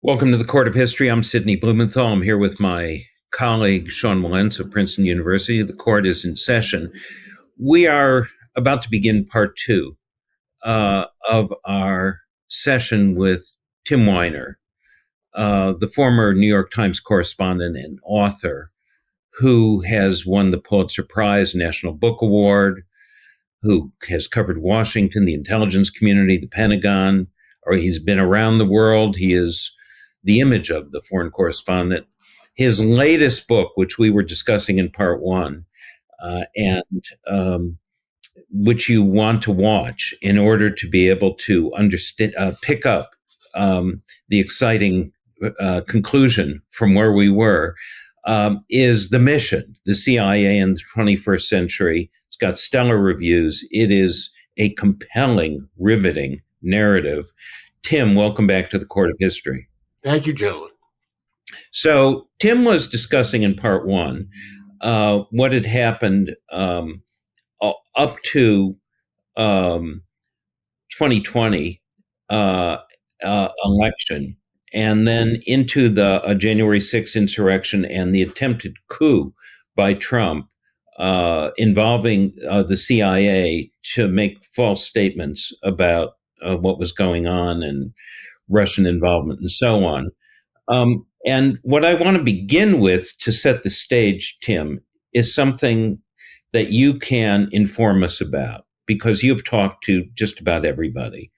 Welcome to the Court of History. I'm Sidney Blumenthal. I'm here with my colleague, Sean Wilentz of Princeton University. The court is in session. We are about to begin part two of our session with Tim Weiner, the former New York Times correspondent and author who has won the Pulitzer Prize, National Book Award, who has covered Washington, the intelligence community, the Pentagon, or he's been around the world. He is the image of the foreign correspondent. His latest book, which we were discussing in part one, and which you want to watch in order to be able to understand, pick up the exciting conclusion from where we were, is The Mission, the CIA in the 21st Century. It's got stellar reviews. It is a compelling, riveting narrative. Tim, welcome back to the Court of History. Thank you, gentlemen. So Tim was discussing in part one what had happened up to 2020 election, and then into the January 6th insurrection and the attempted coup by Trump involving the CIA to make false statements about what was going on and Russian involvement and so on. And what I want to begin with to set the stage, Tim, is something that you can inform us about, because you've talked to just about everybody.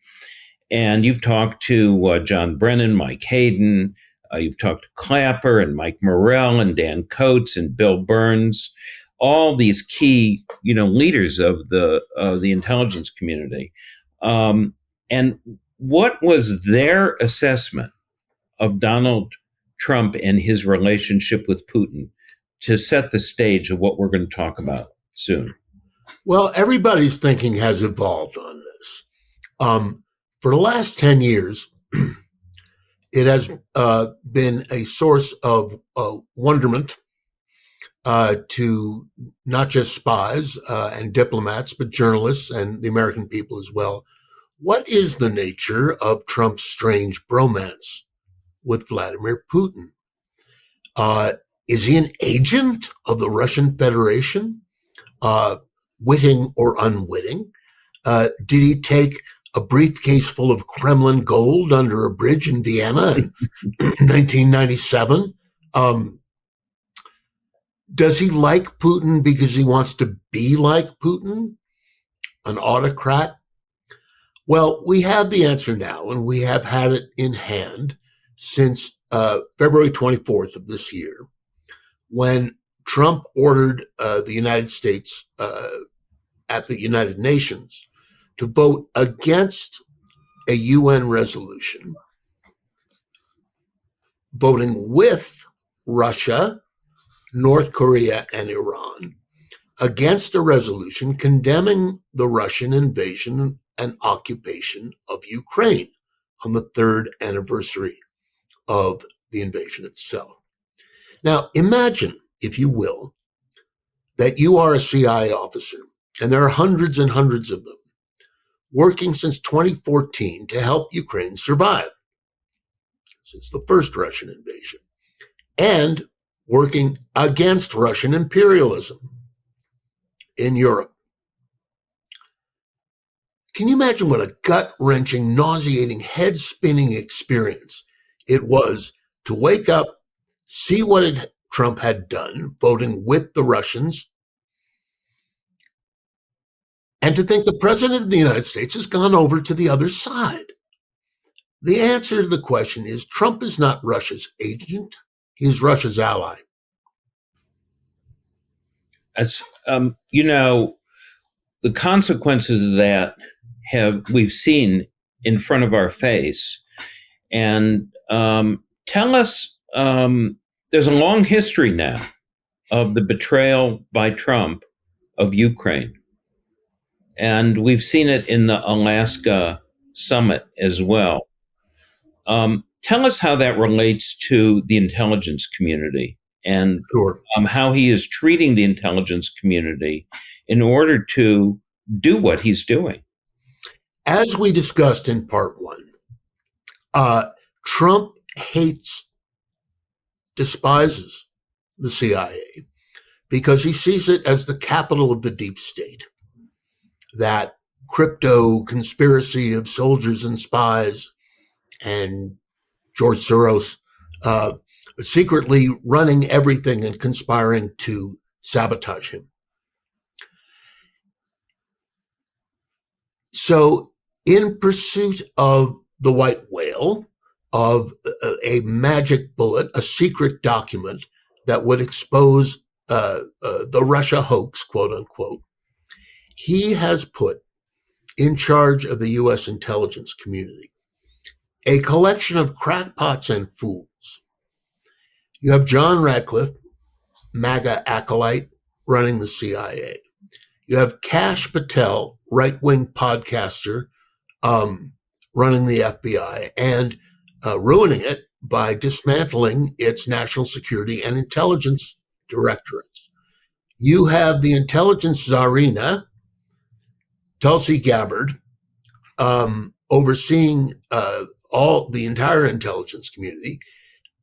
And you've talked to John Brennan, Mike Hayden, you've talked to Clapper and Mike Morrell and Dan Coates and Bill Burns, all these key, leaders of the intelligence community. And what was their assessment of Donald Trump and his relationship with Putin to set the stage of what we're going to talk about soon? Well, everybody's thinking has evolved on this. For the last 10 years, it has been a source of wonderment to not just spies and diplomats, but journalists and the American people as well. What is the nature of Trump's strange bromance with Vladimir Putin? Is he an agent of the Russian Federation, witting or unwitting? Did he take a briefcase full of Kremlin gold under a bridge in Vienna in 1997? Does he like Putin because he wants to be like Putin, an autocrat? Well, we have the answer now, and we have had it in hand since February 24th of this year, when Trump ordered the United States at the United Nations to vote against a UN resolution, voting with Russia, North Korea, and Iran against a resolution condemning the Russian invasion and occupation of Ukraine on the third anniversary of the invasion itself. Now, imagine, if you will, that you are a CIA officer, and there are hundreds and hundreds of them, working since 2014 to help Ukraine survive, since the first Russian invasion, and working against Russian imperialism in Europe. Can you imagine what a gut-wrenching, nauseating, head-spinning experience it was to wake up, see what Trump had done, voting with the Russians, and to think the president of the United States has gone over to the other side? The answer to the question is Trump is not Russia's agent. He is Russia's ally. As the consequences of that we've seen in front of our face. And tell us, there's a long history now of the betrayal by Trump of Ukraine. And we've seen it in the Alaska summit as well. Tell us how that relates to the intelligence community and Sure. How he is treating the intelligence community in order to do what he's doing. As we discussed in part one, Trump hates, despises the CIA because he sees it as the capital of the deep state, that crypto conspiracy of soldiers and spies and George Soros secretly running everything and conspiring to sabotage him. So, in pursuit of the white whale, of a magic bullet, a secret document that would expose the Russia hoax, quote unquote, he has put in charge of the U.S. intelligence community a collection of crackpots and fools. You have John Radcliffe, MAGA acolyte, running the CIA. You have Kash Patel, right-wing podcaster, running the FBI and ruining it by dismantling its national security and intelligence directorates. You have the intelligence czarina, Tulsi Gabbard, overseeing all the entire intelligence community.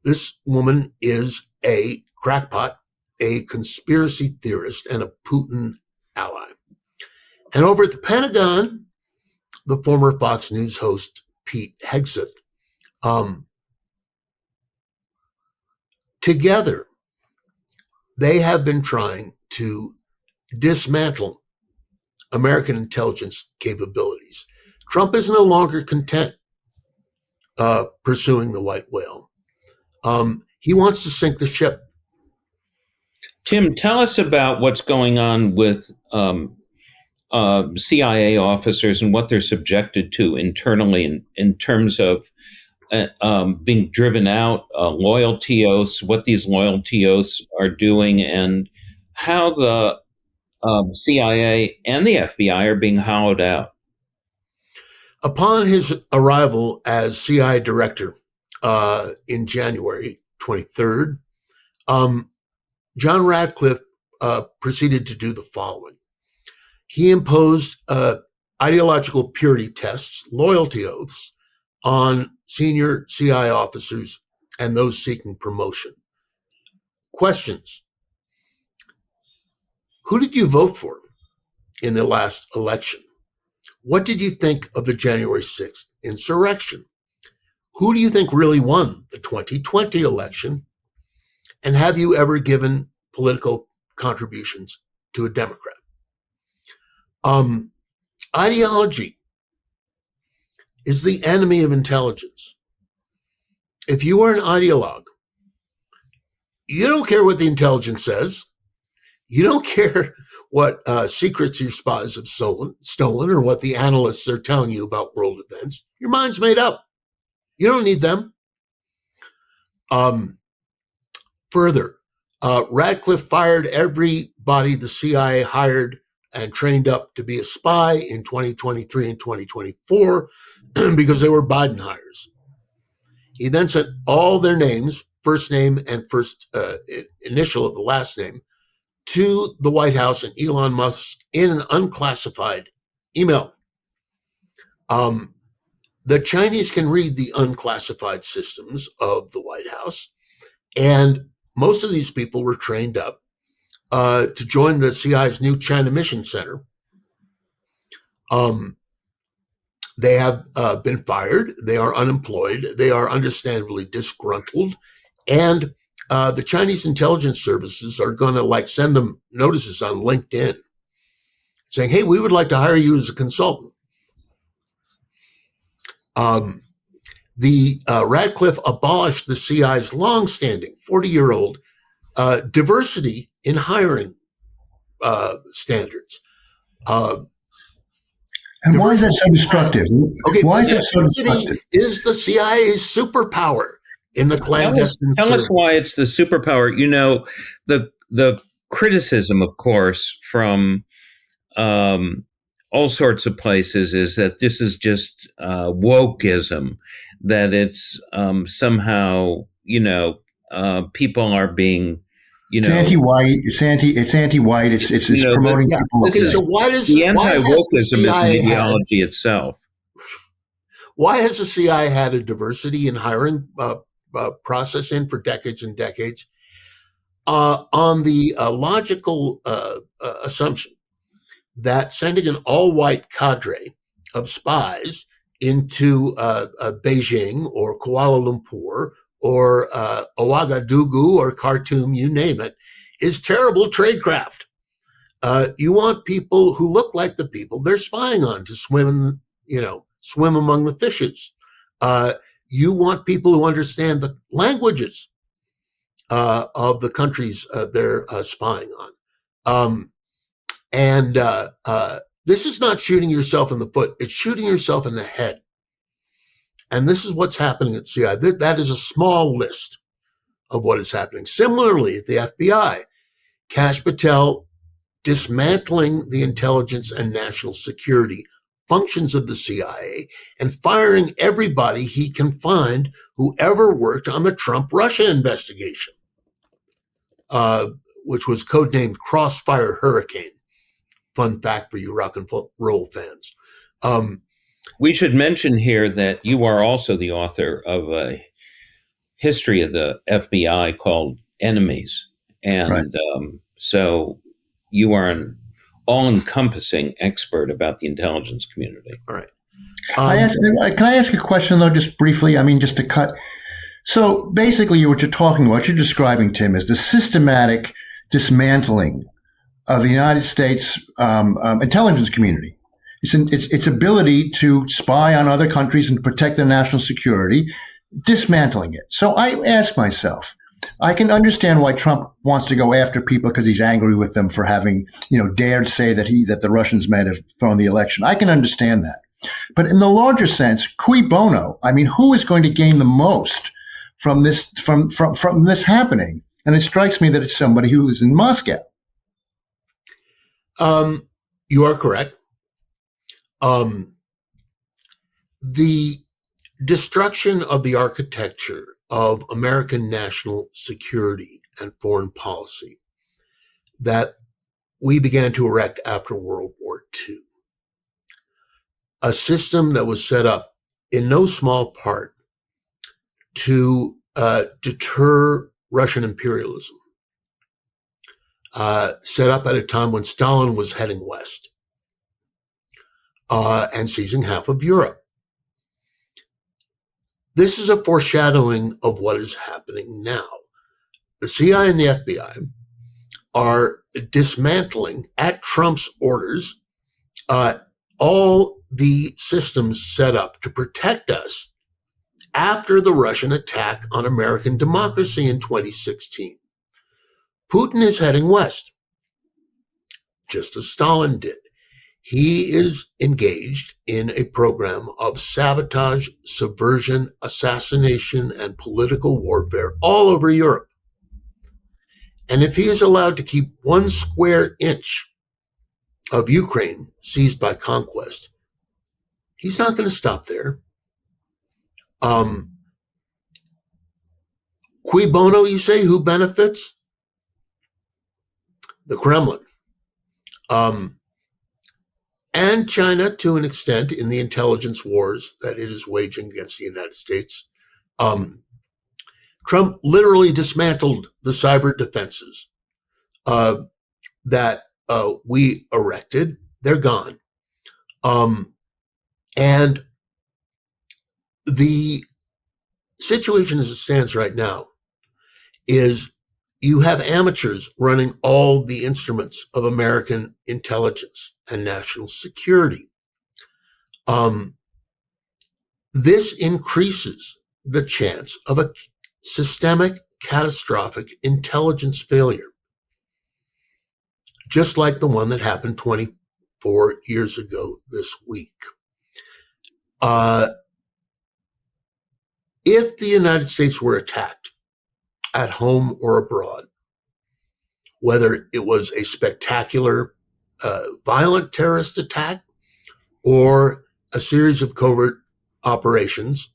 This woman is a crackpot, a conspiracy theorist, and a Putin ally. And over at the Pentagon, the former Fox News host Pete Hegseth, together, they have been trying to dismantle American intelligence capabilities. Trump is no longer content pursuing the white whale. He wants to sink the ship. Tim, tell us about what's going on with CIA officers and what they're subjected to internally in terms of being driven out, loyalty oaths, what these loyalty oaths are doing, and how the CIA and the FBI are being hollowed out. Upon his arrival as CIA director in January 23rd, John Radcliffe proceeded to do the following. He imposed ideological purity tests, loyalty oaths, on senior CIA officers and those seeking promotion. Questions. Who did you vote for in the last election? What did you think of the January 6th insurrection? Who do you think really won the 2020 election? And have you ever given political contributions to a Democrat? Ideology is the enemy of intelligence. If you are an ideologue, you don't care what the intelligence says. You don't care what secrets your spies have stolen or what the analysts are telling you about world events. Your mind's made up. You don't need them. Further, Radcliffe fired everybody the CIA hired and trained up to be a spy in 2023 and 2024 because they were Biden hires. He then sent all their names, first name and first initial of the last name, to the White House and Elon Musk in an unclassified email. The Chinese can read the unclassified systems of the White House, and most of these people were trained up to join the CIA's new China Mission Center. They have been fired. They are unemployed. They are understandably disgruntled. And the Chinese intelligence services are going to send them notices on LinkedIn saying, hey, we would like to hire you as a consultant. Radcliffe abolished the CIA's longstanding 40-year-old diversity in hiring standards. And why is that so destructive? Okay, why is that so destructive? Is the CIA's superpower in the clandestine Tell us why it's the superpower. You know, the criticism, of course, from all sorts of places is that this is just wokeism, that it's somehow, people are being, it's anti-white. It's anti-white. It's promoting people. Okay, so the anti-wokeism is an ideology itself. Why has the CIA had a diversity in hiring process in for decades and decades, on the logical assumption that sending an all-white cadre of spies into Beijing or Kuala Lumpur or Ouagadougou or Khartoum, you name it, is terrible tradecraft. You want people who look like the people they're spying on to swim among the fishes. You want people who understand the languages of the countries they're spying on. And this is not shooting yourself in the foot. It's shooting yourself in the head. And this is what's happening at CIA. That is a small list of what is happening. Similarly, at the FBI, Kash Patel dismantling the intelligence and national security functions of the CIA and firing everybody he can find who ever worked on the Trump-Russia investigation, which was codenamed Crossfire Hurricane. Fun fact for you rock and roll fans. We should mention here that you are also the author of a history of the FBI called Enemies. And right. So you are an all-encompassing expert about the intelligence community. All right. Can I ask a question, though, just briefly? I mean, just to cut. So basically, what you're talking about, what you're describing, Tim, is the systematic dismantling of the United States intelligence community. Its ability to spy on other countries and protect their national security, dismantling it. So I ask myself, I can understand why Trump wants to go after people because he's angry with them for having, dared say that the Russians might have thrown the election. I can understand that. But in the larger sense, cui bono? I mean, who is going to gain the most from this from this happening? And it strikes me that it's somebody who is in Moscow. You are correct. The destruction of the architecture of American national security and foreign policy that we began to erect after World War II, a system that was set up in no small part to deter Russian imperialism, set up at a time when Stalin was heading west and seizing half of Europe. This is a foreshadowing of what is happening now. The CIA and the FBI are dismantling, at Trump's orders, all the systems set up to protect us after the Russian attack on American democracy in 2016. Putin is heading west, just as Stalin did. He is engaged in a program of sabotage, subversion, assassination, and political warfare all over Europe. And if he is allowed to keep 1 square inch of Ukraine seized by conquest, he's not going to stop there. Cui bono, you say? Who benefits? The Kremlin. And China, to an extent, in the intelligence wars that it is waging against the United States. Trump literally dismantled the cyber defenses that we erected. They're gone. And the situation as it stands right now is you have amateurs running all the instruments of American intelligence and national security. This increases the chance of a systemic, catastrophic intelligence failure, just like the one that happened 24 years ago this week. If the United States were attacked at home or abroad, whether it was a spectacular, violent terrorist attack or a series of covert operations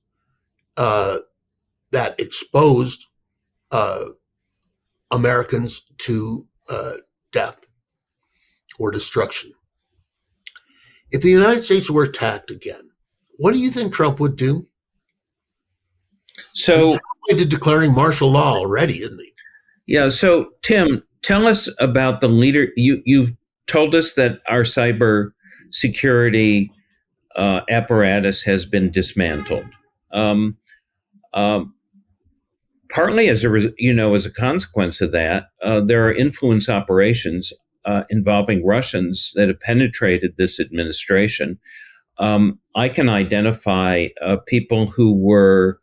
that exposed Americans to death or destruction. If the United States were attacked again, what do you think Trump would do? So, He's to declaring martial law already, isn't he? yeah. So, Tim, tell us about the leader. You've told us that our cyber security apparatus has been dismantled. Um, um, Partly as as a consequence of that, there are influence operations involving Russians that have penetrated this administration. I can identify people who were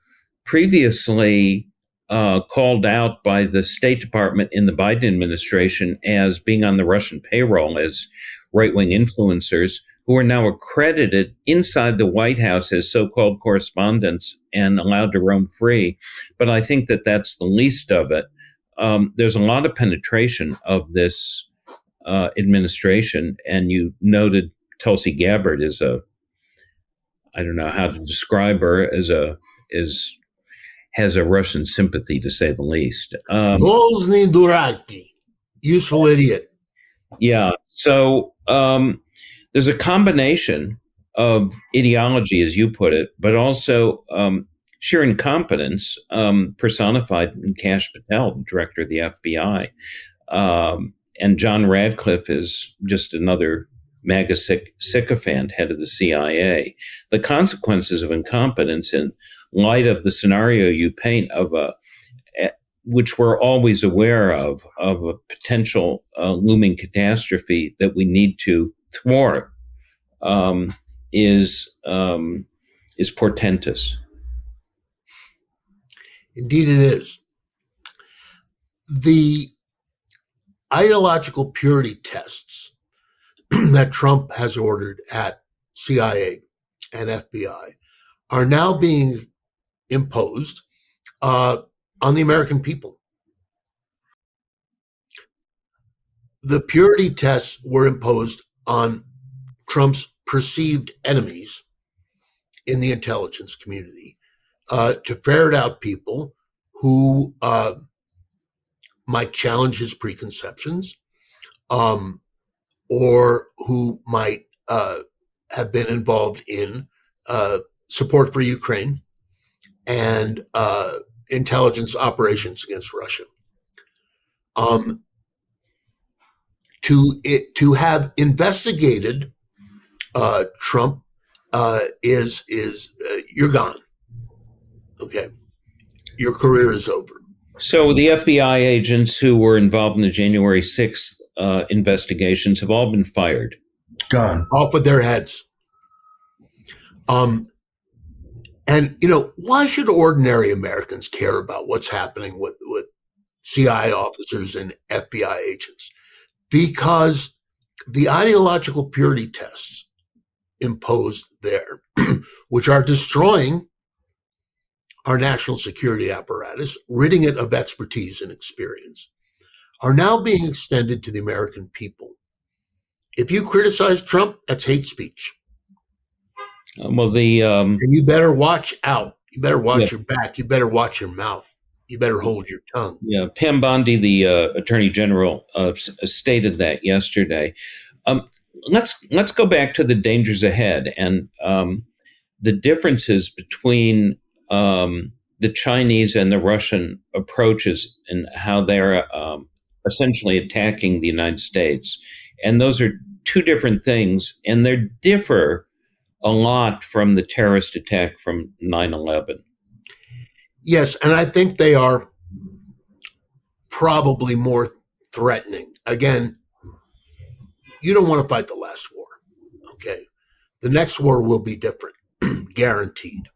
previously called out by the State Department in the Biden administration as being on the Russian payroll as right wing influencers, who are now accredited inside the White House as so called correspondents and allowed to roam free. But I think that that's the least of it. There's a lot of penetration of this administration, and you noted Tulsi Gabbard is I don't know how to describe her as has a Russian sympathy, to say the least. Golzny Duraki, useful idiot. Yeah. So there's a combination of ideology, as you put it, but also sheer incompetence personified in Kash Patel, the director of the FBI. And John Radcliffe is just another MAGA sycophant, head of the CIA. The consequences of incompetence in light of the scenario you paint which we're always aware of a potential looming catastrophe that we need to thwart, is portentous. Indeed, it is. The ideological purity tests that Trump has ordered at CIA and FBI are now being imposed on the American people. The purity tests were imposed on Trump's perceived enemies in the intelligence community to ferret out people who might challenge his preconceptions, or who might have been involved in support for Ukraine and intelligence operations against Russia. To have investigated Trump is you're gone. Okay, your career is over. So the FBI agents who were involved in the January 6th investigations have all been fired. Gone. Off with their heads. And, why should ordinary Americans care about what's happening with CIA officers and FBI agents? Because the ideological purity tests imposed there, which are destroying our national security apparatus, ridding it of expertise and experience, are now being extended to the American people. If you criticize Trump, that's hate speech. And you better watch out. You better watch your back. You better watch your mouth. You better hold your tongue. Yeah, Pam Bondi, the Attorney General, stated that yesterday. Let's go back to the dangers ahead and the differences between the Chinese and the Russian approaches and how they're essentially attacking the United States. And those are two different things, and they differ a lot from the terrorist attack from 9/11. Yes, and I think they are probably more threatening. Again, you don't want to fight the last war, okay? The next war will be different, guaranteed.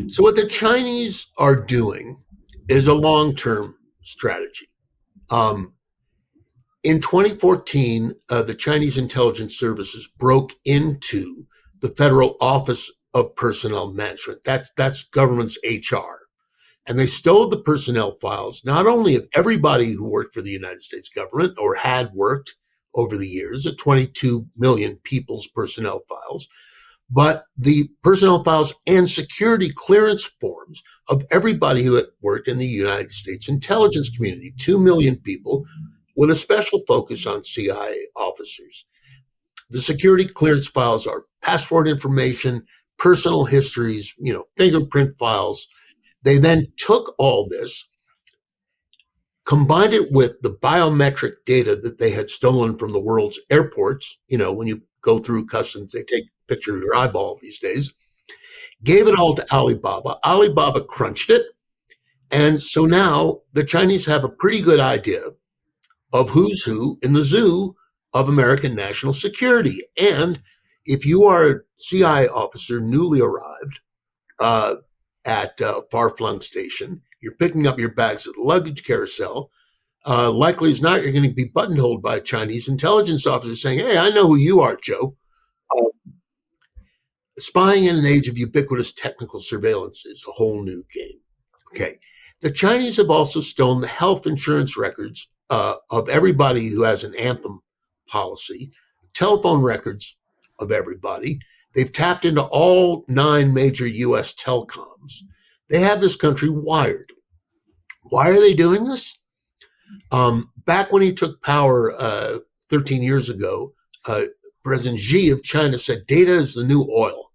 So what the Chinese are doing is a long-term strategy. In 2014, the Chinese intelligence services broke into the Federal Office of Personnel Management. That's government's HR. And they stole the personnel files, not only of everybody who worked for the United States government or had worked over the years, at 22 million people's personnel files, but the personnel files and security clearance forms of everybody who had worked in the United States intelligence community, 2 million people, with a special focus on CIA officers. The security clearance files are passport information, personal histories, fingerprint files They then took all this, combined it with the biometric data that they had stolen from the world's airports. When you go through customs, they take a picture of your eyeball these days. Gave it all to Alibaba. Alibaba crunched it. And so now the Chinese have a pretty good idea of who's who in the zoo of American national security. And if you are a CIA officer newly arrived at a far-flung station, you're picking up your bags at the luggage carousel, likely as not, you're going to be buttonholed by a Chinese intelligence officer saying, "Hey, I know who you are, Joe." Spying in an age of ubiquitous technical surveillance is a whole new game. Okay. The Chinese have also stolen the health insurance records of everybody who has an Anthem policy, telephone records of everybody. They've tapped into all 9 major U.S. telecoms. They have this country wired. Why are they doing this? Back when he took power 13 years ago, President Xi of China said data is the new oil.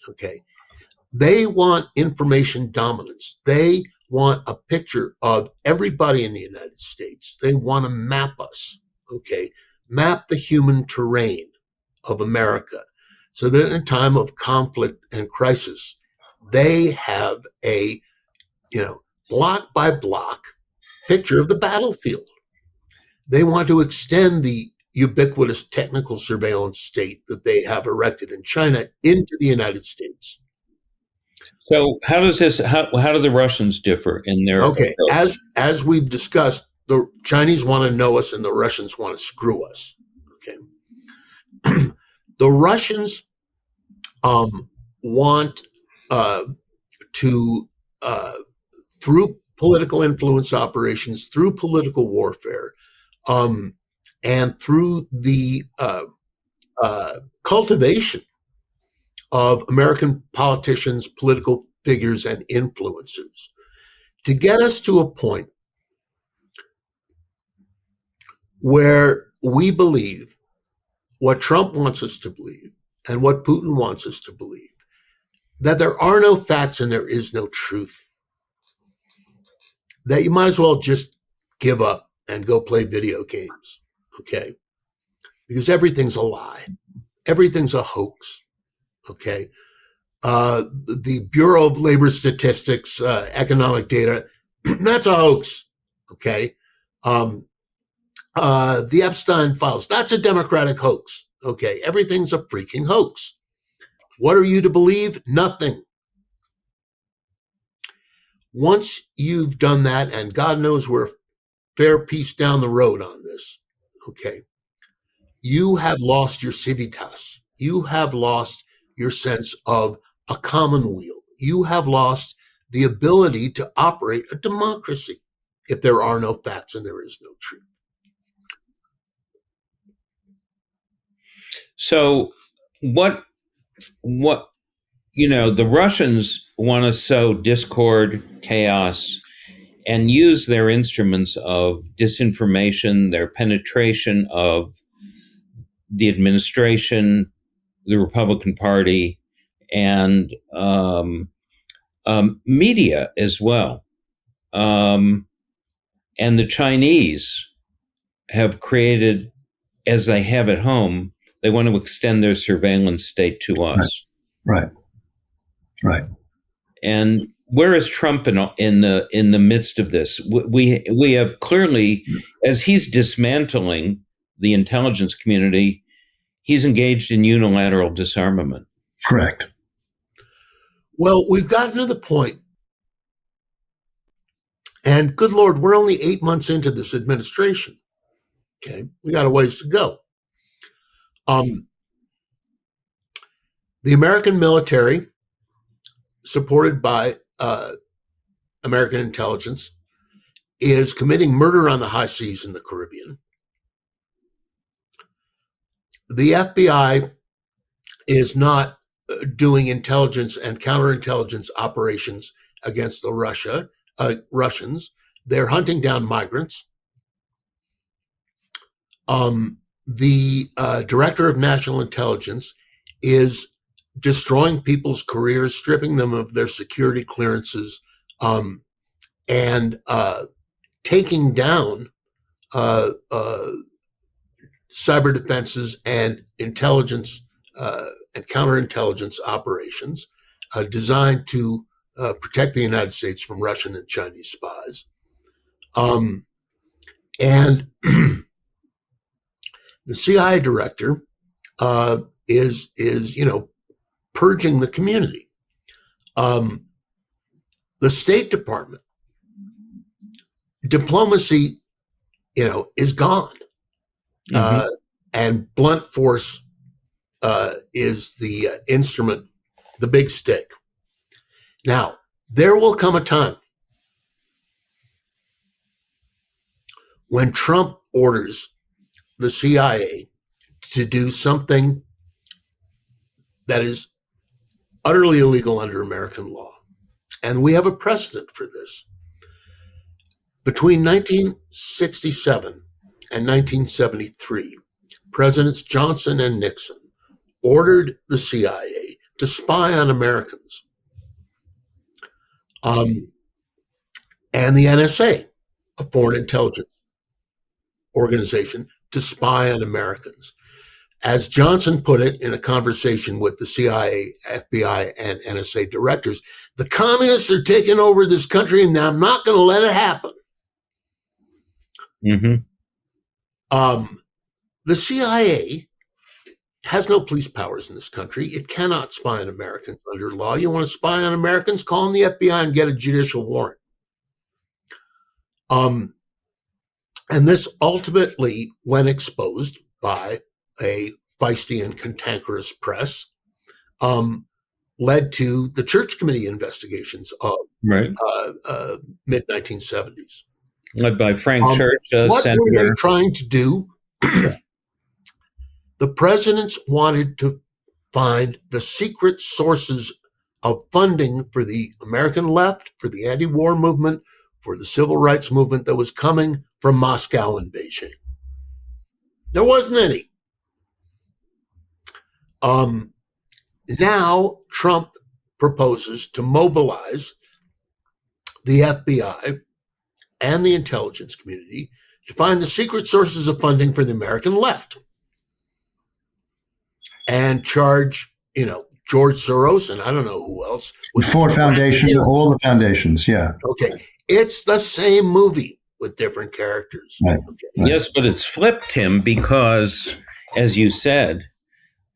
Okay. They want information dominance. They want a picture of everybody in the United States. They want to map us. Okay. Map the human terrain of America so that in a time of conflict and crisis, they have a, block by block picture of the battlefield. They want to extend the ubiquitous technical surveillance state that they have erected in China into the United States. So how does this? How do the Russians differ in their? Okay, as we've discussed, the Chinese want to know us, and the Russians want to screw us. Okay, the Russians want to through political influence operations, through political warfare, and through the cultivation of American politicians, political figures, and influencers to get us to a point where we believe what Trump wants us to believe and what Putin wants us to believe, that there are no facts and there is no truth, that you might as well just give up and go play video games, okay? Because everything's a lie. Everything's a hoax, okay? The Bureau of Labor Statistics, economic data, that's a hoax, okay? The Epstein files, that's a Democratic hoax, okay? Everything's a freaking hoax. What are you to believe? Nothing. Once you've done that, and God knows we're a fair piece down the road on this, okay, you have lost your civitas. You have lost your sense of a commonweal. You have lost the ability to operate a democracy if there are no facts and there is no truth. So what the Russians want to sow discord, chaos, and use their instruments of disinformation, their penetration of the administration, the Republican Party, and media as well. And the Chinese have created, as they have at home, they want to extend their surveillance state to us. Right. And where is Trump in the midst of this? We have clearly, as he's dismantling the intelligence community, he's engaged in unilateral disarmament. Correct. Well, we've gotten to the point, and good Lord, we're only 8 months into this administration. Okay, we got a ways to go. The American military, supported by American intelligence, is committing murder on the high seas in the Caribbean. The FBI is not doing intelligence and counterintelligence operations against the Russians. They're hunting down migrants. The director of national intelligence is destroying people's careers, stripping them of their security clearances, and taking down cyber defenses and intelligence and counterintelligence operations designed to protect the United States from Russian and Chinese spies. And the CIA director is purging the community. The State Department diplomacy, is gone, and blunt force is the instrument, the big stick. Now, there will come a time when Trump orders the CIA to do something that is utterly illegal under American law. And we have a precedent for this. Between 1967 and 1973, Presidents Johnson and Nixon ordered the CIA to spy on Americans. And the NSA, a foreign intelligence organization, to spy on Americans. As Johnson put it in a conversation with the CIA, FBI, and NSA directors, the communists are taking over this country and I'm not going to let it happen. The CIA has no police powers in this country. It cannot spy on Americans under law. You want to spy on Americans, call in the FBI and get a judicial warrant. And this ultimately, when exposed by a feisty and cantankerous press, led to the Church Committee investigations of mid-1970s. Led by Frank Church, what Senator. were they trying to do? The presidents wanted to find the secret sources of funding for the American left, for the anti-war movement, for the civil rights movement that was coming from Moscow and Beijing. There wasn't any. Now Trump proposes to mobilize the FBI and the intelligence community to find the secret sources of funding for the American left and charge, George Soros and I don't know who else. The Ford Foundation, all the foundations, yeah. Okay. It's the same movie with different characters. Right. Okay. Yes, but it's flipped, Tim, because, as you said,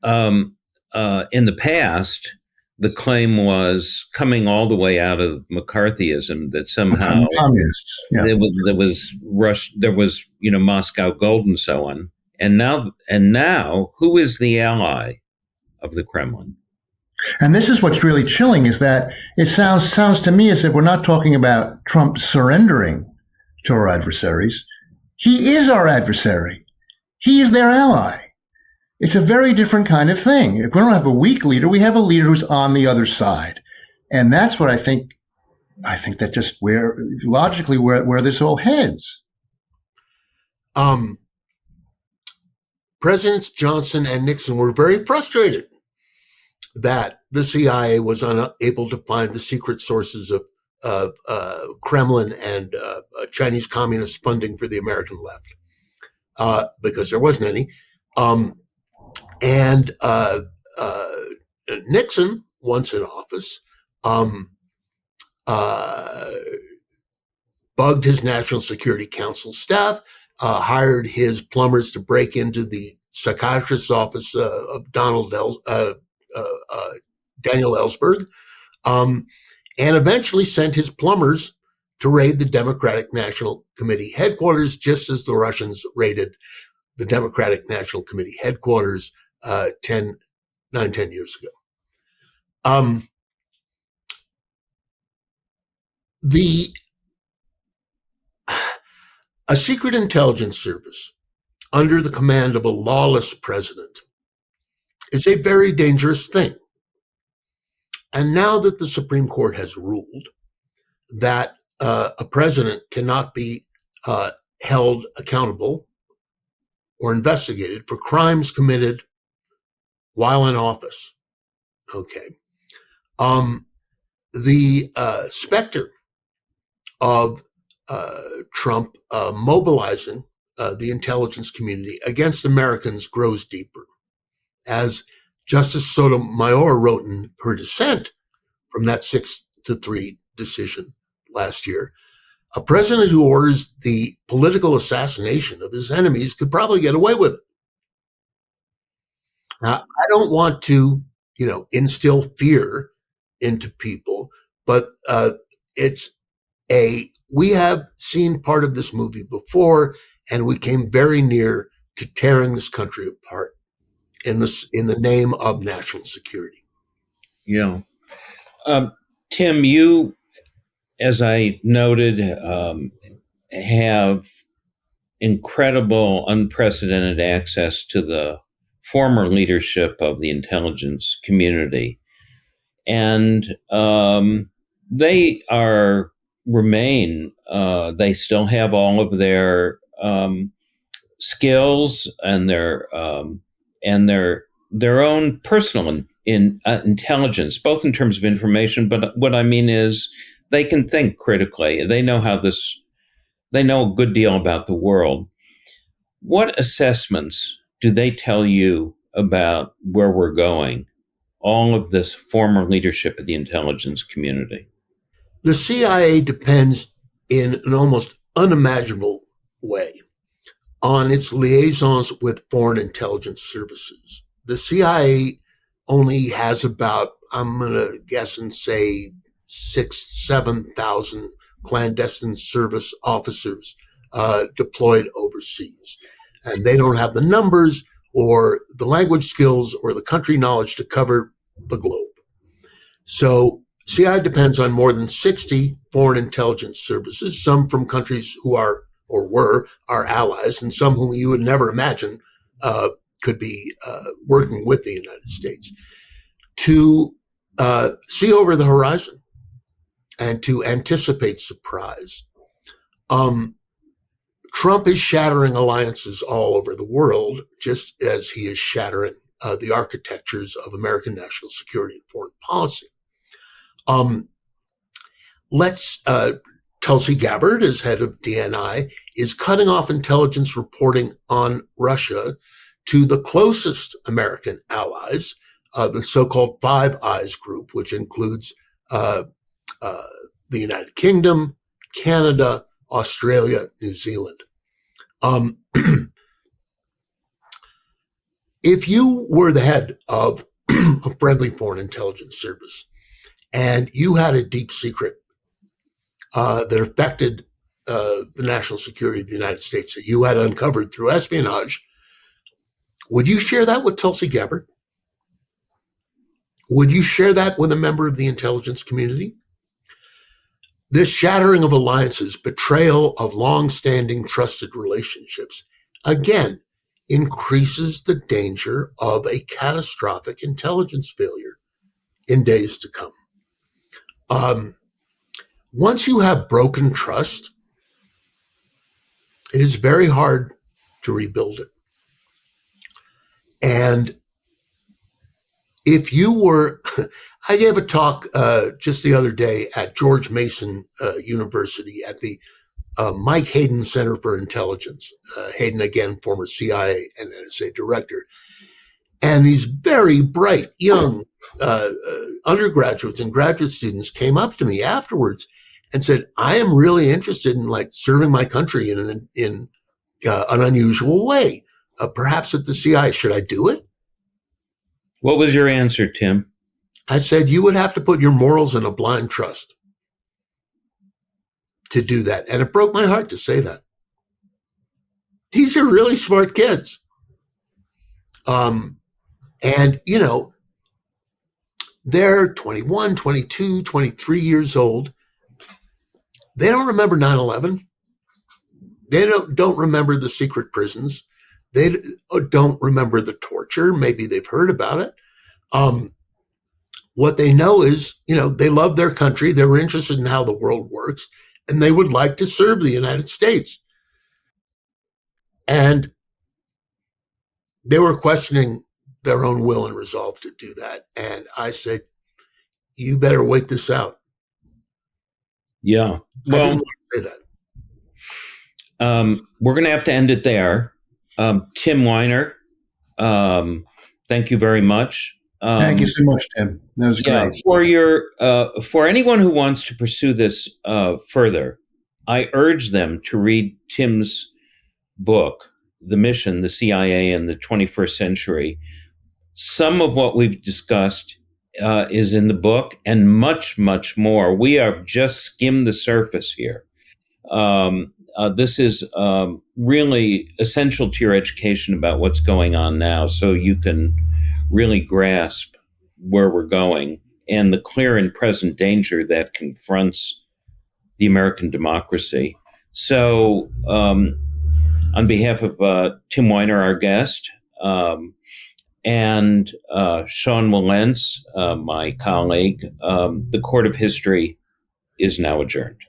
in the past, the claim was coming all the way out of McCarthyism that somehow communists, there was Moscow Gold and so on. And now, who is the ally of the Kremlin? And this is what's really chilling, is that it sounds to me as if we're not talking about Trump surrendering to our adversaries. He is our adversary. He is their ally. It's a very different kind of thing. If we don't have a weak leader, we have a leader who's on the other side. And that's what I think that just where this all heads. Presidents Johnson and Nixon were very frustrated that the CIA was unable to find the secret sources of Kremlin and Chinese communist funding for the American left, because there wasn't any. And Nixon, once in office, bugged his National Security Council staff, hired his plumbers to break into the psychiatrist's office of Daniel Ellsberg, and eventually sent his plumbers to raid the Democratic National Committee headquarters, just as the Russians raided the Democratic National Committee headquarters 10 years ago. A secret intelligence service under the command of a lawless president is a very dangerous thing. And now that the Supreme Court has ruled that a president cannot be held accountable or investigated for crimes committed while in office, the specter of Trump mobilizing the intelligence community against Americans grows deeper. As Justice Sotomayor wrote in her dissent from that 6-3 decision last year, a president who orders the political assassination of his enemies could probably get away with it. Now, I don't want to, instill fear into people, but we have seen part of this movie before, and we came very near to tearing this country apart in the name of national security. Yeah. Tim, you, as I noted, have incredible, unprecedented access to the former leadership of the intelligence community. And they still have all of their skills and their own personal intelligence, both in terms of information, but what I mean is they can think critically. They know they know a good deal about the world. What assessments do they tell you about where we're going? All of this former leadership of the intelligence community. The CIA depends in an almost unimaginable way on its liaisons with foreign intelligence services. The CIA only has about, I'm going to guess and say, 6,000-7,000 clandestine service officers deployed overseas. And they don't have the numbers or the language skills or the country knowledge to cover the globe. So CIA depends on more than 60 foreign intelligence services, some from countries who are or were our allies, and some whom you would never imagine could be working with the United States, to see over the horizon and to anticipate surprise. Trump is shattering alliances all over the world, just as he is shattering the architectures of American national security and foreign policy. Tulsi Gabbard, as head of DNI, is cutting off intelligence reporting on Russia to the closest American allies, the so-called Five Eyes group, which includes the United Kingdom, Canada, Australia, New Zealand. If you were the head of a friendly foreign intelligence service and you had a deep secret that affected the national security of the United States that you had uncovered through espionage, would you share that with Tulsi Gabbard? Would you share that with a member of the intelligence community? This shattering of alliances, betrayal of long-standing trusted relationships, again, increases the danger of a catastrophic intelligence failure in days to come. Once you have broken trust, it is very hard to rebuild it. And if you were, I gave a talk just the other day at George Mason University at the Mike Hayden Center for Intelligence. Hayden, again, former CIA and NSA director. And these very bright, young undergraduates and graduate students came up to me afterwards and said, I am really interested in serving my country in an unusual way. Perhaps at the CIA, should I do it? What was your answer, Tim? I said, you would have to put your morals in a blind trust to do that. And it broke my heart to say that. These are really smart kids. And, they're 21, 22, 23 years old. They don't remember 9/11. They don't remember the secret prisons. They don't remember the torture. Maybe they've heard about it. What they know is, they love their country. They're interested in how the world works, and they would like to serve the United States. And they were questioning their own will and resolve to do that. And I said, you better wait this out. Yeah. Well, say that. We're going to have to end it there. Tim Weiner, thank you very much. Thank you so much, Tim. That was great. For anyone who wants to pursue this further, I urge them to read Tim's book, The Mission, the CIA in the 21st Century. Some of what we've discussed is in the book, and much, much more. We have just skimmed the surface here. This is really essential to your education about what's going on now, so you can really grasp where we're going and the clear and present danger that confronts the American democracy. So on behalf of Tim Weiner, our guest, and Sean Wilentz, my colleague, the Court of History is now adjourned.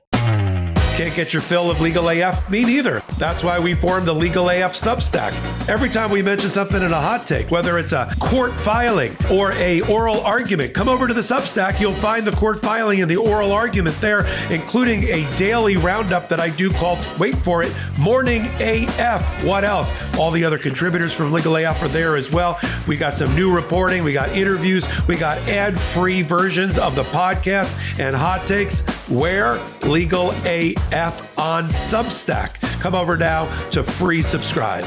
Can't get your fill of Legal AF? Me neither. That's why we formed the Legal AF Substack. Every time we mention something in a hot take, whether it's a court filing or a oral argument, come over to the Substack. You'll find the court filing and the oral argument there, including a daily roundup that I do called, wait for it, Morning AF. What else? All the other contributors from Legal AF are there as well. We got some new reporting. We got interviews. We got ad-free versions of the podcast and hot takes. Where? Legal AF on Substack. Come over now to free subscribe.